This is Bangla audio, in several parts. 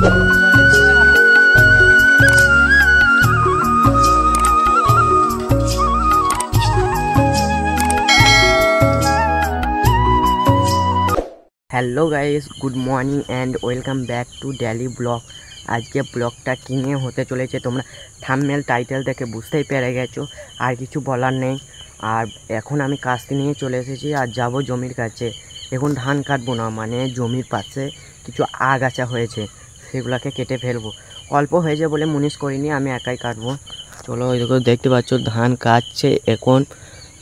Hello guys, good morning and welcome back to daily blog. आज के ब्लॉगटा कि निये होते चलेছে তোমরা থাম্বনেল টাইটেল দেখে বুঝতেই পেরে গেছো। আর কিছু বলার নেই। আর এখন আমি কাস্তে নিয়ে চলে এসেছি আর যাব জমির কাছে। এখন ধান কাটবো না, মানে জমির পাশে কিছু আগাছা হয়েছে, সেগুলোকে কেটে ফেলবো। অল্প হয়েছে বলে মুনিশ করিনি, আমি একাই কাটবো। চলো, ওই দেখো দেখতে পাচ্ছ ধান কাটছে। এখন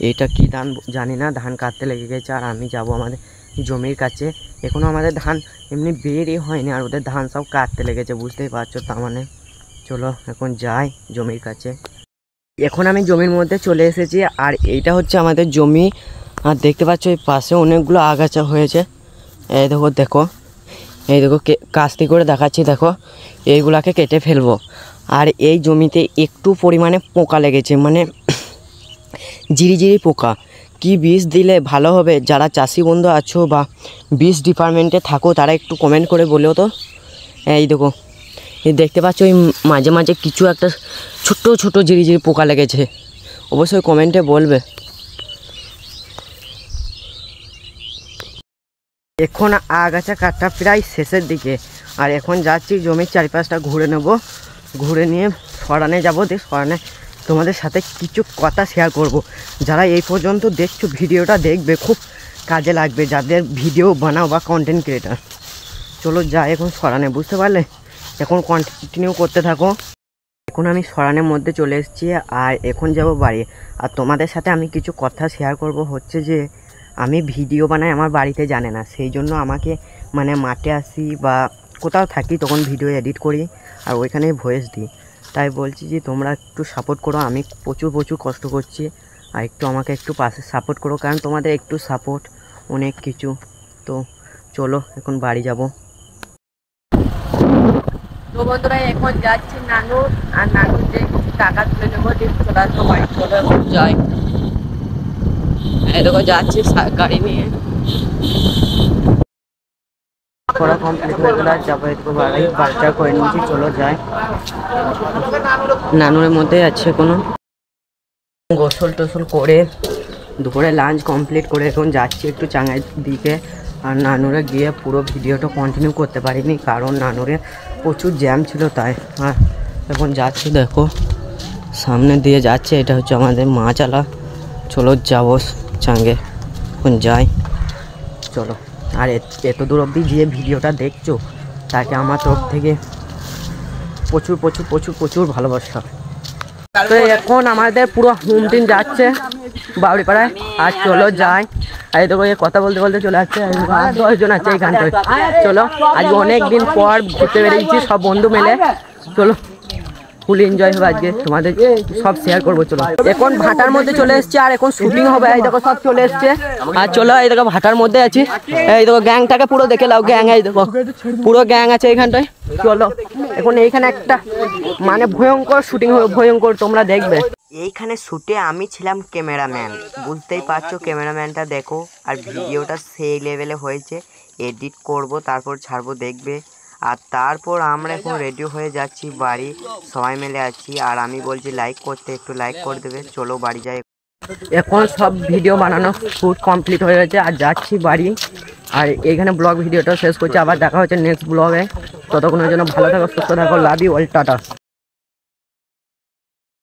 এটা কি ধান জানি না, ধান কাটতে লেগে গেছে আর আমি যাব আমাদের জমির কাছে। এখনও আমাদের ধান এমনি বেরই হয়নি আর ওদের ধান সব কাটতে লেগেছে, বুঝতেই পারছো। তার মানে চলো এখন যাই জমির কাছে। এখন আমি জমির মধ্যে চলে এসেছি আর এইটা হচ্ছে আমাদের জমি। আর দেখতে পাচ্ছ এই পাশে অনেকগুলো আগাছা হয়েছে। এই দেখো দেখো, এই দেখো কাস্তি করে দেখাচ্ছি, দেখো এইগুলাকে কেটে ফেলবো। আর এই জমিতে একটু পরিমাণে পোকা লেগেছে, মানে ঝিরিঝিরি পোকা। কি বিষ দিলে ভালো হবে? যারা চাষি বন্ধু আছো বা বিষ ডিপার্টমেন্টে থাকো তারা একটু কমেন্ট করে বলো তো। এই দেখো, এই দেখতে পাচ্ছ ওই মাঝে মাঝে কিছু একটা ছোট্ট ছোট ঝিরিঝিরি পোকা লেগেছে, অবশ্যই কমেন্টে বলবে। এখন আগাছা কাটা প্রায় শেষের দিকে আর এখন যাচ্ছি জমির চারিপাশটা ঘুরে নেব। ঘুরে নিয়ে সরানে যাবো, দিয়ে সরানে তোমাদের সাথে কিছু কথা শেয়ার করব। যারা এই পর্যন্ত দেখছো ভিডিওটা দেখবে, খুব কাজে লাগবে যাদের ভিডিও বানাও বা কন্টেন্ট ক্রিয়েটার। চলো যাই এখন সরানে, বুঝতে পারলে? এখন কন্টিনিউ করতে থাকো। এখন আমি সরানের মধ্যে চলে এসেছি আর এখন যাব বাড়ি। আর তোমাদের সাথে আমি কিছু কথা শেয়ার করব, হচ্ছে যে আমি ভিডিও বানাই আমার বাড়িতে জানে না, সেই জন্য আমাকে মানে মাঠে আসি বা কোথাও থাকি তখন ভিডিও এডিট করি আর ওইখানেই ভয়েস দিই। তাই বলছি যে তোমরা একটু সাপোর্ট করো। আমি প্রচুর কষ্ট করছি আর একটু আমাকে একটু পাশে সাপোর্ট করো, কারণ তোমাদের একটু সাপোর্ট অনেক কিছু। তো চলো এখন বাড়ি যাব। তো বন্ধুরা এখন যাচ্ছি নানুর, আর নানুর যে টাকা তুলে নেবো, দিয়ে চলে আসবো বাড়ি। চলো এখন যাই। এই দেখো যাচ্ছি গাড়ি নিয়ে। পড়া কমপ্লিট হয়ে গেলে আর যাবো একটু বাড়ি, বাচ্চা করে নিয়েছি। চলো যাই। নানুরের মধ্যে আছে কোনো গোসল টোসল করে দুপুরে লাঞ্চ কমপ্লিট করে এখন যাচ্ছি একটু চাঙাই দিকে। আর নানুরে গিয়ে পুরো ভিডিওটা কন্টিনিউ করতে পারিনি, কারণ নানুরে প্রচুর জ্যাম ছিল তাই। আর এখন যাচ্ছি, দেখো সামনে দিয়ে যাচ্ছে, এটা হচ্ছে আমাদের মাচালা। চলো যাবো চাঙ্গে, এখন যাই। চলো। আর এত দূর অবধি যে ভিডিওটা দেখছো তাকে আমার তরফ থেকে প্রচুর ভালোবাসা। তো এখন আমাদের পুরো হোম টিম যাচ্ছে বাউড়িপাড়ায়। আর চলো যাই। আর দেখো কথা বলতে বলতে চলে আসছে, 10 জন আছে এইখানটায়। চলো, আজকে অনেক দিন পর ঘুরতে বেরিয়েছি সব বন্ধু মিলে। চলো ফুল এনজয় হবে আজকে, তোমাদের সব শেয়ার করবো। চলো এখন ভাটার মধ্যে চলে এসেছি আর এখন শুটিং হবে। এই দেখো সব চলে এসছে। আর চলো, এই দেখো ভাটার মধ্যে আছি। এই দেখো গ্যাংটাকে পুরো দেখে নাও, গ্যাং। এই দেখো পুরো গ্যাং আছে এইখানটায়। চলো এখন এইখানে একটা মানে ভয়ঙ্কর শুটিং হবে, ভয়ঙ্কর, তোমরা দেখবে। এইখানে শুটে আমি ছিলাম ক্যামেরাম্যান, বুঝতেই পারছো ক্যামেরাম্যানটা দেখো। আর ভিডিওটা সেই লেভেলে হয়েছে, এডিট করব তারপর ছাড়বো, দেখবে। আর তারপর আমরা এখন রেডি হয়ে যাচ্ছি বাড়ি, সবাই মিলে আছি। আর আমি বলছি লাইক করতে, একটু লাইক করে দেবে। চলো বাড়ি যাই। এখন সব ভিডিও বানানো শুট কমপ্লিট হয়ে গেছে আর যাচ্ছি বাড়ি। আর এইখানে ব্লগ ভিডিওটা শেষ করছি, আবার দেখা হচ্ছে নেক্সট ব্লগে। ততক্ষণের জন্য ভালো থাকো, সুস্থ থাকো, লাভ ইউ অল, টাটা।